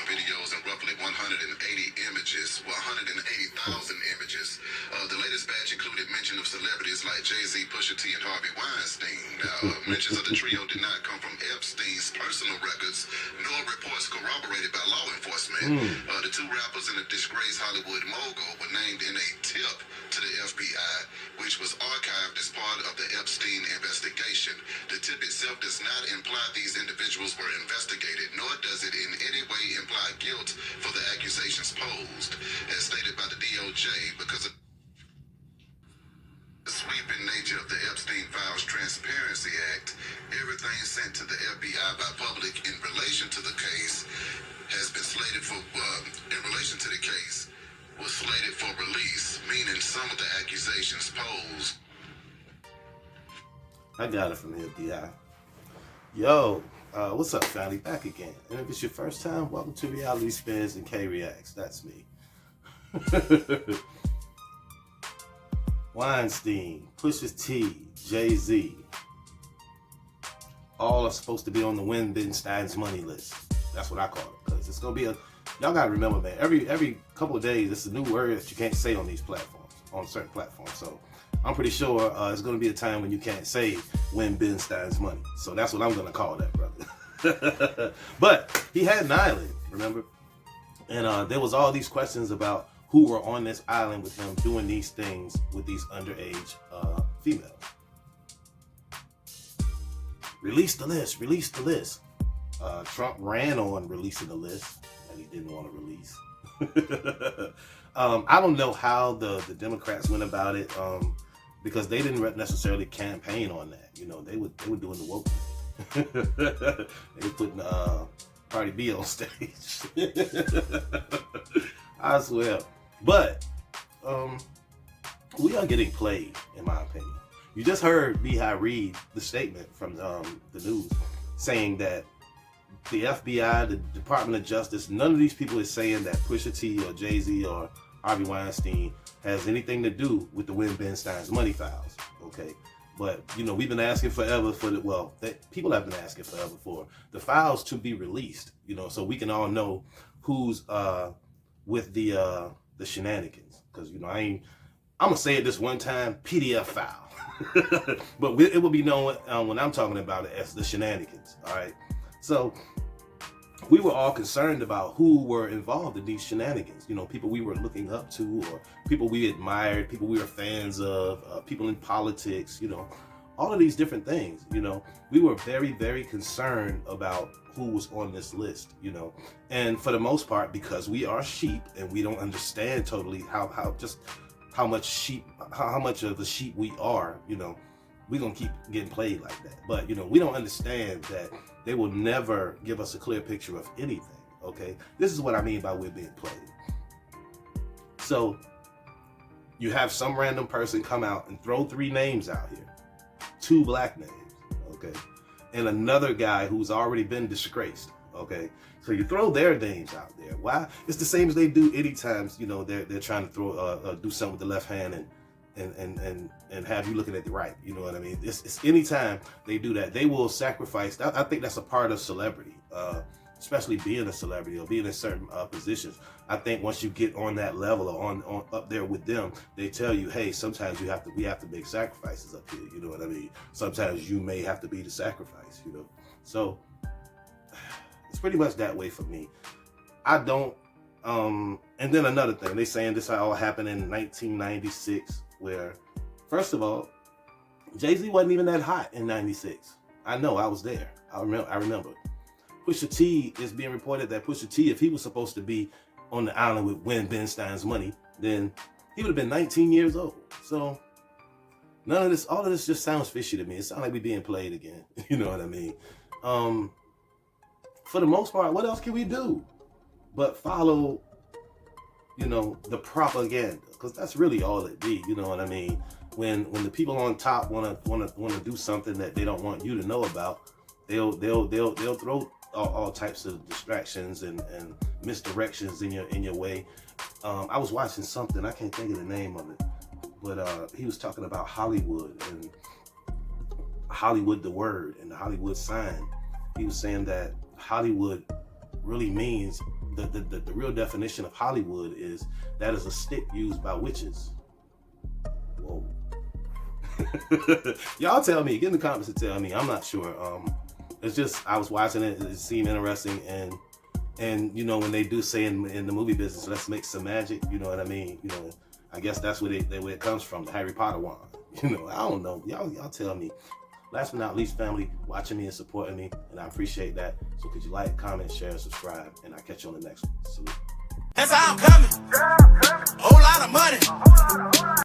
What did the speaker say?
videos and roughly 180 images, 180,000 images. The latest batch included mention of celebrities like Jay-Z, Pusha T, and Harvey Weinstein. Now, mentions of the trio did not come from Epstein's personal records, nor reports corroborated by law enforcement. The two rappers and the disgraced Hollywood mogul were named in a tip to the FBI, which was archived as part of the Epstein investigation. The tip itself does not imply these individuals were investigated, nor does it in any way imply guilt for the accusations posed. As stated by the DOJ, because of the sweeping nature of the Epstein Files Transparency Act, everything sent to the FBI by public in relation to the case has been slated for, was slated for release, meaning some of the accusations posed. I got it from the FBI. Yo, what's up, family? Back again. And if it's your first time, welcome to Reality Spins and K Reacts. That's me. Weinstein, Pusha T, Jay-Z, all are supposed to be on the Epstein's money list. That's what I call it. Because it's going to be y'all got to remember, man, every couple of days, it's a new word that you can't say on these platforms, on certain platforms. So I'm pretty sure it's going to be a time when you can't say Epstein's money. So that's what I'm going to call that, brother. But he had an island, remember? And there was all these questions about who were on this island with him doing these things with these underage females. Release the list, release the list. Trump ran on releasing the list that he didn't want to release. I don't know how the Democrats went about it because they didn't necessarily campaign on that. You know, they were doing the woke thing. They were putting Cardi B on stage. I swear. But we are getting played, in my opinion. You just heard Beehive read the statement from the news saying that the FBI, the Department of Justice, none of these people is saying that Pusha T or Jay-Z or Harvey Weinstein has anything to do with the Epstein's money files. Okay. But, you know, we've been asking forever for people have been asking forever for the files to be released, you know, so we can all know who's with the shenanigans. Because, you know, I'm going to say it this one time, PDF file. But it will be known when I'm talking about it as the shenanigans. All right. So we were all concerned about who were involved in these shenanigans. You know, people we were looking up to, or people we admired, people we were fans of, people in politics, you know, all of these different things. You know, we were very, very concerned about who was on this list, you know, and for the most part, because we are sheep and we don't understand totally how much of the sheep we are, you know, we're going to keep getting played like that. But, you know, we don't understand that they will never give us a clear picture of anything, okay? This is what I mean by we're being played. So you have some random person come out and throw 3 names out here, 2 black names, okay? And another guy who's already been disgraced, okay? So you throw their names out there. Why? It's the same as they do anytime, you know, they're trying to throw do something with the left hand and have you looking at the right. You know what I mean? It's anytime they do that, they will sacrifice. I think that's a part of celebrity, especially being a celebrity or being in certain positions. I think once you get on that level or on up there with them, they tell you, hey, sometimes we have to make sacrifices up here. You know what I mean? Sometimes you may have to be the sacrifice. You know, so it's pretty much that way for me. I don't. And then another thing, they saying this all happened in 1996, where, first of all, Jay-Z wasn't even that hot in 96. I know, I was there. I remember. Pusha T, is being reported that Pusha T, if he was supposed to be on the island with Epstein's money, then he would have been 19 years old. So none of this, all of this just sounds fishy to me. It sounds like we're being played again. You know what I mean? For the most part, what else can we do but follow, you know, the propaganda? Because that's really all it be. You know what I mean? When the people on top want to do something that they don't want you to know about, they'll throw all types of distractions and misdirections in your way. I was watching something, I can't think of the name of it, but he was talking about Hollywood and Hollywood the word and the Hollywood sign. He was saying that Hollywood really means, the real definition of Hollywood is that is a stick used by witches. Whoa. Y'all tell me, get in the comments and tell me. I'm not sure. It's just, I was watching it, it seemed interesting, and you know, when they do say in the movie business, let's make some magic, you know what I mean? You know, I guess that's where it comes from, the Harry Potter wand. You know, I don't know. Y'all tell me. Last but not least, family, watching me and supporting me, and I appreciate that. So could you like, comment, share, subscribe, and I'll catch you on the next one. Salute. That's how I'm coming. Whole lot of money.